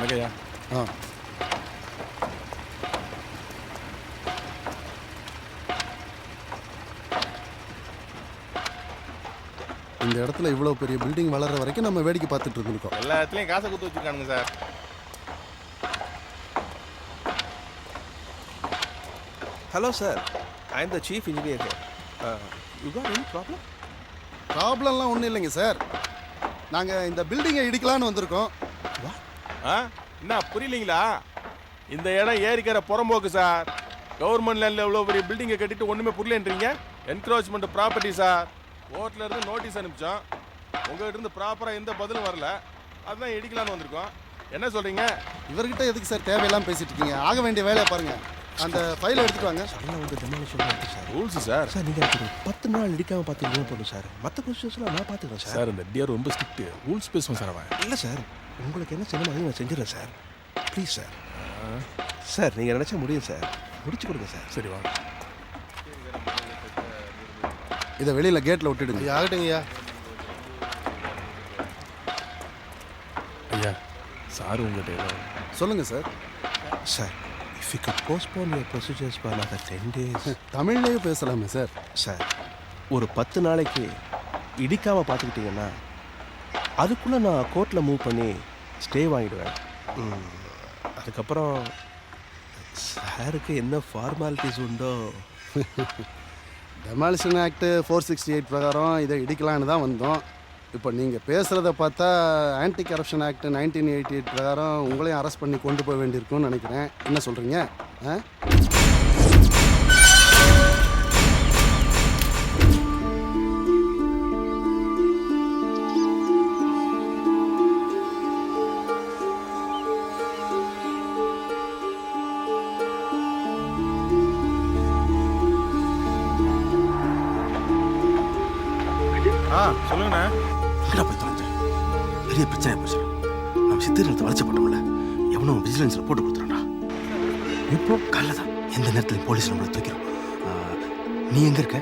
வணக்கம்யா. இந்த இடத்துல இவ்வளோ பெரிய பில்டிங் வளர்ற வரைக்கும் நம்ம வேடிக்கை பார்த்துட்டு இருந்திருக்கோம். எல்லா இடத்துலையும் காசை கொடுத்து வச்சுருக்கானுங்க sir. Hello, sir. I am the chief engineer here. You got any problem? ப்ராப்ளம்லாம் ஒன்றும் இல்லைங்க சார். நாங்கள் இந்த பில்டிங்கை இடிக்கலான்னு வந்திருக்கோம். என்ன புரியலீங்களா? இந்த இடம் ஏரிக்கிற புறம்போக்கு சார். கவர்மெண்ட் லேண்டில் எவ்வளோ பெரிய பில்டிங்கை கட்டிட்டு ஒன்றுமே புரியலன்றீங்க. Encroachment property sir. கோர்ட்டில் இருந்து நோட்டீஸ் அனுப்பிச்சோம். உங்கள்கிட்ட இருந்து ப்ராப்பராக எந்த பதிலும் வரல. அதுதான் இடிக்கலான்னு வந்திருக்கோம். என்ன சொல்கிறீங்க? இவர்கிட்ட எதுக்கு சார் தேவையெல்லாம் பேசிட்டு இருக்கீங்க? ஆக வேண்டிய வேலையை பாருங்கள். அந்த ஃபைலை எடுத்துட்டு வாங்க. சடனாக வந்து டெமாலிஷன் பண்ணிட்டு சார். Rules sir. சார் நீங்கள் எனக்கு 10 நாள் இடிக்காமல் பார்த்துக்கலாம் போதும் சார். மற்ற ப்ரொசீஜர்ஸ்லாம் நான் பார்த்துக்கிறேன் சார். சார் இந்த டிஆர் ரொம்ப ஸ்ட்ரிக்ட். ரூல்ஸ் பேசுவோம் சார் அவன். இல்லை சார், உங்களுக்கு என்ன செய்யணும் அதையும் நான் செஞ்சிடறேன் சார். Please sir. சார் நீங்கள் நினச்சா முடியும் சார். முடிச்சு கொடுங்க சார். சரி வாங்க. இதை வெளியில் கேட்டில் விட்டுடுங்க. ஆகட்டுங்கய்யா. ஐயா சார் உங்கள்கிட்ட ஏதோ சொல்லுங்கள் sir. Sir, if you could postpone your procedures for another 10 days. தமிழ்லேயே பேசலாமே சார். சார், ஒரு 10 நாளைக்கு இடிக்காமல் பார்த்துக்கிட்டிங்கன்னா அதுக்குள்ளே நான் கோர்ட்டில் மூவ் பண்ணி ஸ்டே வாங்கிடுவேன். அதுக்கப்புறம் சாருக்கு என்ன ஃபார்மாலிட்டிஸ் உண்டோ. டெமாலிஷன் ஆக்ட் 468 பிரகாரம் இதை இடிக்கலான்னு தான் வந்தோம். இப்போ நீங்கள் பேசுகிறத பார்த்தா ஆன்டி கரப்ஷன் ஆக்ட் 1988 பிரகாரம் உங்களையும் அரெஸ்ட் பண்ணி கொண்டு போக வேண்டியிருக்கும்னு நினைக்கிறேன். என்ன சொல்கிறீங்க? சொல்லுங்கண்ணா. எங்கடா போய் தொலைஞ்சேன்? பெரிய பிரச்சனை போச்சு. நம்ம சித்திரத்தை வளைச்சப்பட்டோம்ல, எவனும் விஜிலன்ஸில் போட்டு கொடுத்துறான்டா. இப்போ காலைல தான் எந்த நேரத்தில் போலீஸ் நம்மளை தூக்கிறோம். நீ எங்கே இருக்க?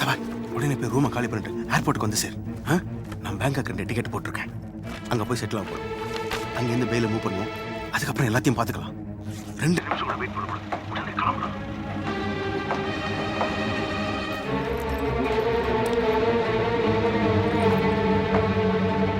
தவா உடனே போய் ரூமை காலி பண்ணிட்டு ஏர்போர்ட்டுக்கு வந்து சார். நான் பேங்காக் 2 டிக்கெட் போட்டிருக்கேன். அங்கே போய் செட்டில் ஆக போகிறோம். அங்கேருந்து பெயில மூவ் பண்ணுவோம். அதுக்கப்புறம் எல்லாத்தையும் பார்த்துக்கலாம். 2 நிமிஷம் வெயிட் பண்ண